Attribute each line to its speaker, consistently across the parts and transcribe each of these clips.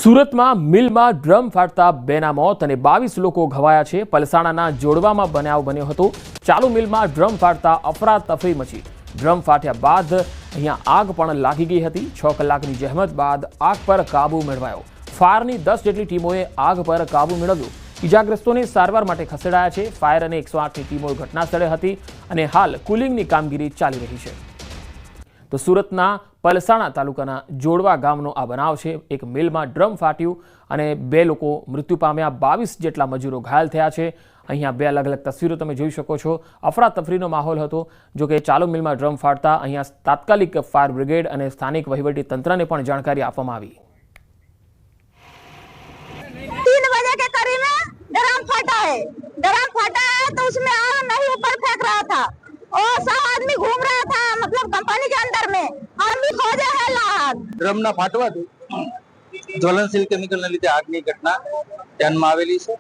Speaker 1: સુરતમાં મિલમાં ડ્રમ ફાટતા બેના મોત અને 22 લોકો ઘવાયા છે। પલસાણાના જોડવામાં બનાવ બન્યો હતો। ચાલુ મિલમાં ડ્રમ ફાટતા અફરાતફરી મચી। ડ્રમ ફાટ્યા બાદ અહીંયા આગ પણ લાગી ગઈ હતી। 6 કલાકની જહેમત બાદ આગ પર કાબુ મેળવાયો। ફાયરની 10 જેટલી ટીમોએ આગ પર કાબુ મેળવ્યો। ઇજાગ્રસ્તોને સારવાર માટે ખસેડાયા છે। ફાયર અને 108ની ટીમો ઘટનાસ્થળે હતી અને હાલ કુલિંગની કામગીરી ચાલી રહી છે। તો સુરતના પલસાણા તાલુકાના જોડવા ગામનો આ બનાવ છે। એક મિલમાં ડ્રમ ફાટ્યું અને 2 લોકો મૃત્યુ પામ્યા। 22 જેટલા મજૂરો ઘાયલ થયા છે। અહીંયા 2 અલગ અલગ તસવીરો તમે જોઈ શકો છો। અફરાતફરીનો માહોલ હતો। જો કે ચાલુ મિલમાં ડ્રમ ફાટતા અહીંયા તાત્કાલિક ફાયર બ્રિગેડ અને સ્થાનિક વહીવટી તંત્રને પણ જાણકારી આપવામાં આવી।
Speaker 2: 3 बजे के करीब में ड्रम फटा है। ड्रम फटा है तो उसमें आग नहीं ऊपर फेंक रहा था और 100 आदमी घूम रहा था, मतलब कंपनी के अंदर में आदमी खोजे है लाग।
Speaker 3: ड्रम ना फाटवाથી જ્વલનશીલ કેમિકલના લીધે આગની ઘટના ધ્યાનમાં આવેલી છે।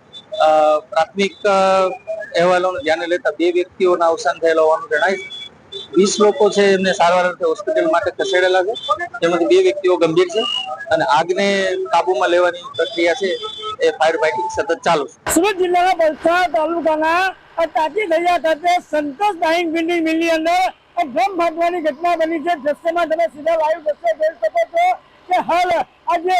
Speaker 3: પ્રાથમિક અહેવાલોને ધ્યાને લેતા 2 વ્યક્તિઓના અવસાન થયેલા હોવાનું જણાય છે। 20 લોકો છે એમને સારવાર અર્થે હોસ્પિટલ માટે ખસેડેલા છે, જેમાંથી 2 વ્યક્તિઓ ગંભીર છે અને આગને કાબૂમાં લેવાની પ્રક્રિયા છે એ ફાયર ફાઇટિંગ સતત ચાલુ છે।
Speaker 4: સુરત જિલ્લાના પલસાણા તાલુકાના તાકી દરિયા ખાતે સંતોષ ડાઇંગ બિલ્ડિંગ મિલની અંદર ડ્રમ ફાટવાની ઘટના બની છે। દ્રશ્યમાં તમે સીધા લાઈવ દ્રશ્ય જોઈ શકો છો કે હાલ આજે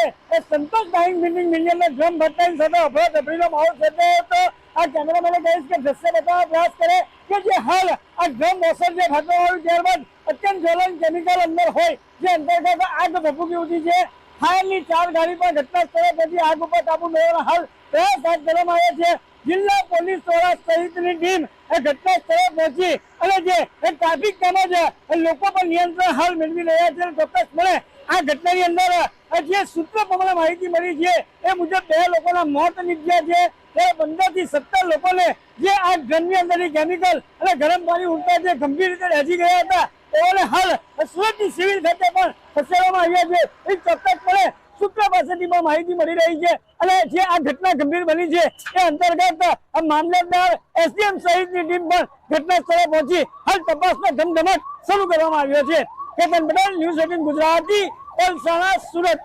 Speaker 4: સંતોષ ડાઇંગ બિલ્ડિંગ મિલની અંદર ડ્રમ ફાટવાની સાથે અફરાતફરીનો માહોલ સર્જાયો હતો। આ કેમેરામેને કહીશ કે દ્રશ્ય બતાવવા પ્રયાસ કરે કે જે હાલ આ ડ્રમ મોસર જે ફાટવામાં આવ્યું ત્યારબાદ અત્યંત જ્વલન કેમિકલ અંદર હોય જે અંતર્ગત આગ ભભૂકી ઉઠી છે। ફાયરની 4 ગાડી પર ઘટના સ્થળે પહોંચી આગ ઉપર કાબુ મેળવવાનો હાલ પ્રયાસ હાથ ધરવામાં આવ્યો છે। જિલ્લા પોલીસ દ્વારા સહિતની ટીમ ઘટના સ્થળે પહોંચી અને જે ટ્રાફિક તેમજ લોકો પર નિયંત્રણ હાલ મેળવી રહ્યા છે। ચોક્કસપણે આ ઘટનાની અંદર જે સૂત્રો પ્રમાણે માહિતી મળી છે એ મુજબ 2 લોકોના મોત નીપજ્યા છે। 15 થી 17 લોકોને જે આ ડ્રમની અંદરની કેમિકલ અને ગરમ પાણી ઉડતા જે ગંભીર રીતે દાઝી ગયા હતા તેઓને હાલ સુરતની સિવિલ ખાતે પણ ખસેડવામાં આવ્યા છે। એ ચોક્કસપણે સૂત્રો પાસેથી પણ માહિતી મળી રહી છે અને જે આ ઘટના ગંભીર બની છે એ અંતર્ગત મામલતદાર એસડીએમ સહિતની ટીમ પણ ઘટના સ્થળે પહોંચી હાલ તપાસનો ધમધમાટ શરૂ કરવામાં આવ્યો છે। કેતન પટેલ, ન્યૂઝ 18 ગુજરાતી, પલસાણા, સુરત।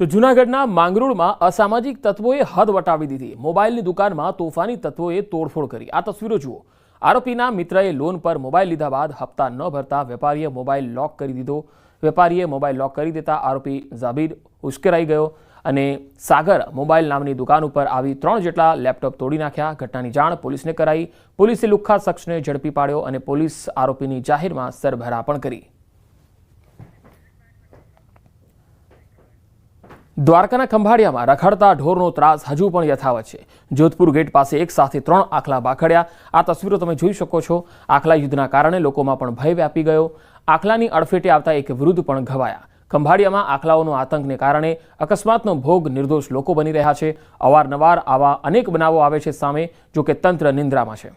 Speaker 1: તો જૂનાગઢના માંગરોળમાં અસામાજિક તત્વોએ હદ વટાવી દીધી। મોબાઈલની દુકાનમાં તોફાની તત્વોએ તોડફોડ કરી। આ તસવીરો જુઓ। આરોપીના મિત્રએ લોન પર મોબાઈલ લીધા બાદ હપ્તા ન ભરતા વેપારીએ મોબાઈલ લોક કરી દીધો। વેપારીએ મોબાઈલ લોક કરી દેતા આરોપી ઝાબીર ઉશ્કેરાઈ ગયો અને સાગર મોબાઈલ નામની દુકાન ઉપર આવી 3 જેટલા લેપટોપ તોડી નાખ્યા। ઘટનાની જાણ પોલીસને કરાઈ। પોલીસે લુખ્ખા શખ્સને ઝડપી પાડ્યો અને પોલીસ આરોપીની જાહેરમાં સરભરા પણ કરી। દ્વારકાના ખંભાળિયામાં રખડતા ઢોરનો ત્રાસ હજુ પણ યથાવત છે। જોધપુર ગેટ પાસે એક સાથે 3 આખલા બાખડ્યા। આ તસવીરો તમે જોઈ શકો છો। આખલા યુદ્ધના કારણે લોકોમાં પણ ભય વ્યાપી ગયો। આખલાની અડફેટે આવતા એક વૃદ્ધ પણ ઘવાયા। ખંભાળિયામાં આખલાઓનો આતંકને કારણે અકસ્માતનો ભોગ નિર્દોષ લોકો બની રહ્યા છે। અવારનવાર આવા અનેક બનાવો આવે છે સામે, જો કે તંત્ર નિંદ્રામાં છે।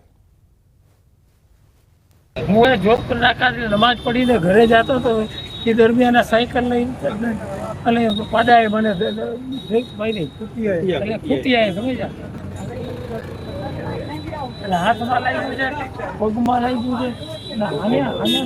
Speaker 4: હું જોધપુર નાકાથી નમાજ પડીને ઘરે જતો હતો એ દરમિયાન સાયકલ લઈ અને પાડાએ મને ખૂટિયાએ સમજ્યા એટલે હાથમાં લાગ્યું છે, પગમાં લાગ્યું છે અને આને